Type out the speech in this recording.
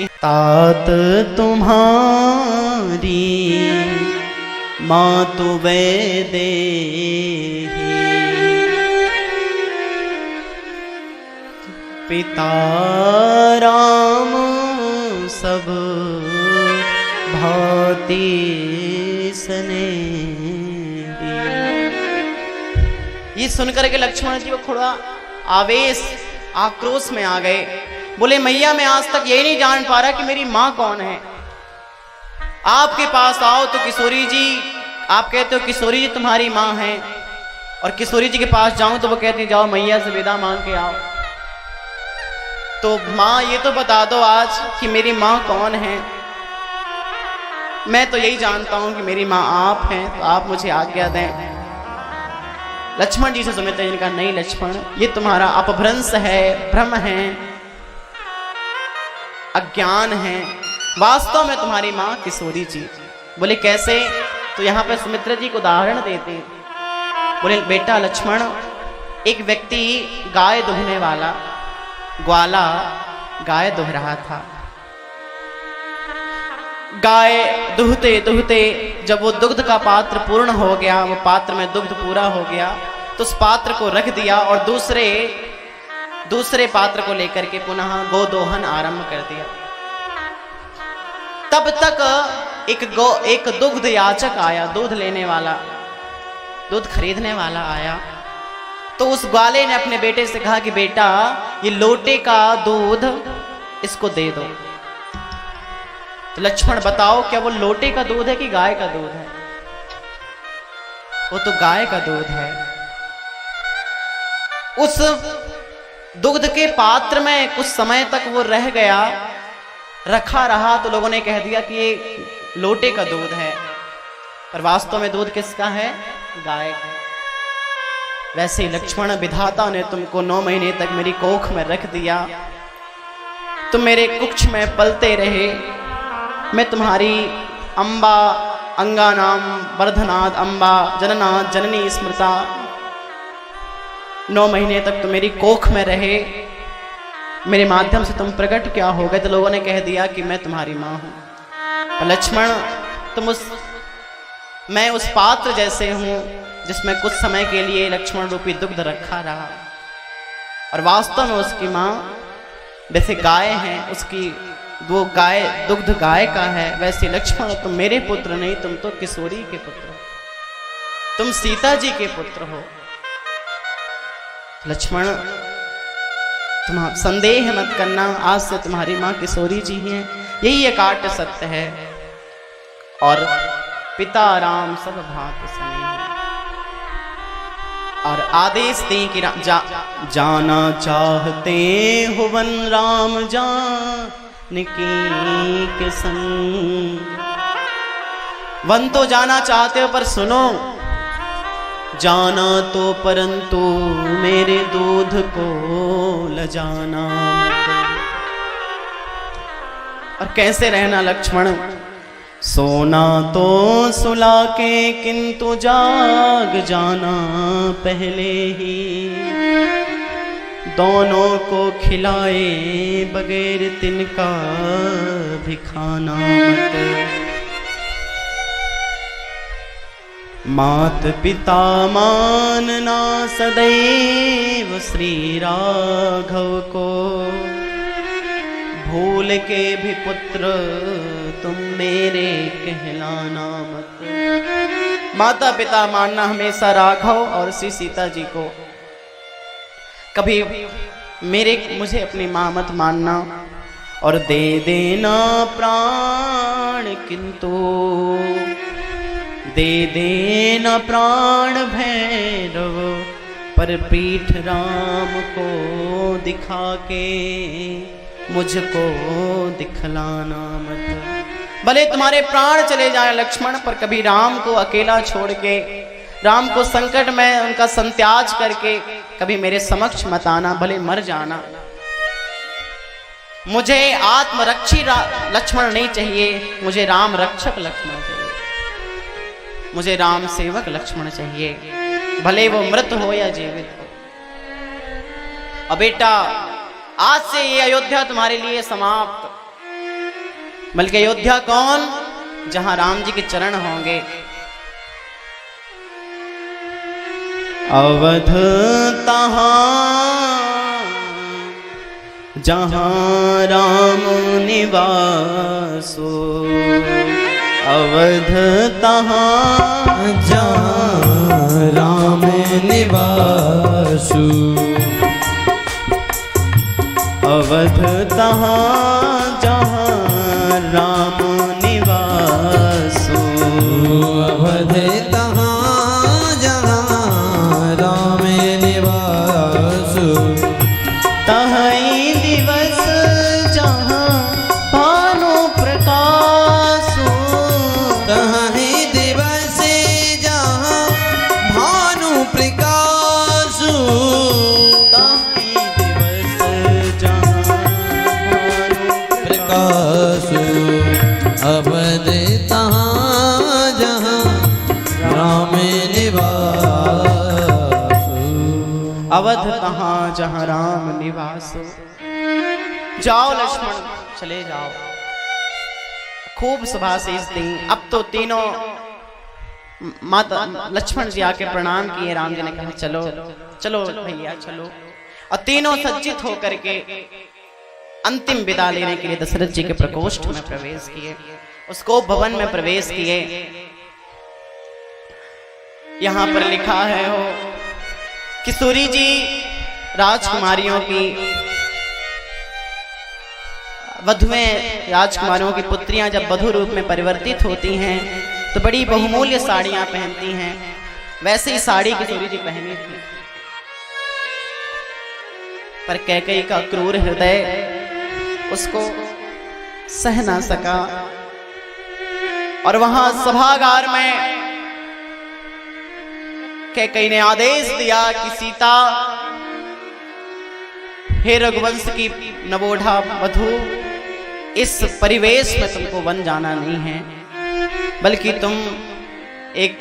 तात तुम्हारी मातु वैदेही, पिता राम सब भांति स्नेही। ये सुनकर के लक्ष्मण जी वो थोड़ा आवेश आक्रोश में आ गए। बोले मैया मैं आज तक यही नहीं जान पा रहा कि मेरी माँ कौन है। आपके पास आओ तो किशोरी जी, आप कहते हो किशोरी जी तुम्हारी माँ है, और किशोरी जी के पास जाऊं तो वो कहती जाओ मैया से विदा मांग के आओ। तो माँ ये तो बता दो आज कि मेरी माँ कौन है। मैं तो यही जानता हूं कि मेरी माँ आप हैं, तो आप मुझे आज्ञा दें। लक्ष्मण जी से सुमित्रा जी ने कहा नहीं लक्ष्मण, ये तुम्हारा अपभ्रंश है, भ्रम है, अज्ञान है। वास्तव में तुम्हारी माँ किशोरी जी। बोले कैसे? तो यहाँ पे सुमित्रा जी को उदाहरण देते। बोले बेटा लक्ष्मण, एक व्यक्ति गाय दुहने वाला, ग्वाला गाय दुह रहा था। गाय दुहते दुहते जब वो दुग्ध का पात्र पूर्ण हो गया, वो पात्र में दुग्ध पूरा हो गया, तो उस पात्र को रख दिया और दूसरे पात्र को लेकर के पुनः गोदोहन आरंभ कर दिया। तब तक एक दुग्ध याचक आया, दूध लेने वाला, दूध खरीदने वाला आया। तो उस ग्वाले ने अपने बेटे से कहा कि बेटा ये लोटे का दूध इसको दे दो। तो लक्ष्मण बताओ क्या वो लोटे का दूध है कि गाय का दूध है? वो तो गाय का दूध है। उस दुग्ध के पात्र में कुछ समय तक वो रह गया, रखा रहा, तो लोगों ने कह दिया कि ये लोटे का दूध है, पर वास्तव में दूध किसका है? गाय का। वैसे ही लक्ष्मण विधाता ने तुमको 9 महीने तक मेरी कोख में रख दिया, तुम मेरे कुक्ष में पलते रहे। मैं तुम्हारी अम्बा अंगा नाम वर्धनाद अम्बा जननाद जननी स्मृता, 9 महीने तक तुम मेरी कोख में रहे, मेरे माध्यम से तुम प्रकट क्या हो गए? तो लोगों ने कह दिया कि मैं तुम्हारी माँ हूं। लक्ष्मण मैं उस पात्र जैसे हूं जिसमें कुछ समय के लिए लक्ष्मण रूपी दुग्ध रखा रहा, और वास्तव में उसकी माँ वैसे गाय है, उसकी वो गाय दुग्ध गाय का है। वैसे लक्ष्मण तुम मेरे पुत्र नहीं, तुम तो किशोरी के पुत्र हो, तुम सीता जी के पुत्र हो। लक्ष्मण तुम संदेह मत करना, आज से तुम्हारी माँ किशोरी जी ही है, यही एकाट सत्य है। और पिता राम सब भांति स्नेही। और आदेश दें कि जाना चाहते हो वन राम जानकी के संग। वन तो जाना चाहते हो पर सुनो, जाना तो परंतु मेरे दूध को लजाना मत। और कैसे रहना लक्ष्मण? सोना तो सुला के किंतु जाग जाना पहले ही, दोनों को खिलाए बगैर तिनका भी खाना मत। मात पिता मानना सदैव श्री राघव को, भूल के भी पुत्र तुम मेरे कहलाना मत। माता पिता मानना हमेशा राघव और श्री सीता जी को, कभी मुझे अपनी माँ मत मानना। और दे देना प्राण किंतु दे देना प्राण भैरव, पर पीठ राम को दिखा के मुझको दिखलाना मत। भले तुम्हारे प्राण चले जाए लक्ष्मण, पर कभी राम को अकेला छोड़ के, राम को संकट में उनका संत्याज करके कभी मेरे समक्ष मत आना, भले मर जाना। मुझे आत्मरक्षी लक्ष्मण नहीं चाहिए, मुझे राम रक्षक लक्ष्मण चाहिए, मुझे राम सेवक लक्ष्मण चाहिए, भले वो मृत हो या जीवित हो। और बेटा आज से ये अयोध्या तुम्हारे लिए समाप्त। बल्कि अयोध्या कौन, जहां राम जी के चरण होंगे। अवध तहां जहां राम निवासो, अवध तहां जहां राम निवासु, अवध तहां जहां राम निवासो, अवध तहां जहां राम निवासु, तहीं दिवस जहां भानु प्रकाशो, तहीं दिवस जहां भानु प्रकाशु, तहीं दिवस जहां भानु प्रकाशु, अवध तहां जहां राम निवासु, अवध तहां जहां राम निवासो। जाओ लक्ष्मण, चले जाओ। खूब सुबह से इस दिन, अब तो तीनों माता लक्ष्मण जी आके प्रणाम किए। राम जी ने कहा चलो चलो भैया चलो, और तीनों सज्जित होकर के अंतिम विदा लेने के लिए दशरथ जी के प्रकोष्ठ में प्रवेश किए, उसको भवन में प्रवेश किए। यहां पर लिखा है हो कि सूरी जी राजकुमारियों की वधुएं, राजकुमारों की पुत्रियां जब वधु रूप में परिवर्तित होती हैं तो बड़ी बहुमूल्य साड़ियां पहनती हैं। वैसे ही साड़ी की सूरी जी पहनी थी, पर कैकेयी का क्रूर हृदय उसको सह ना सका, और वहां सभागार में कैकेयी ने आदेश दिया कि सीता, हे रघुवंश की नवोढ़ा वधू, इस परिवेश में तुमको वन जाना नहीं है, बल्कि तुम एक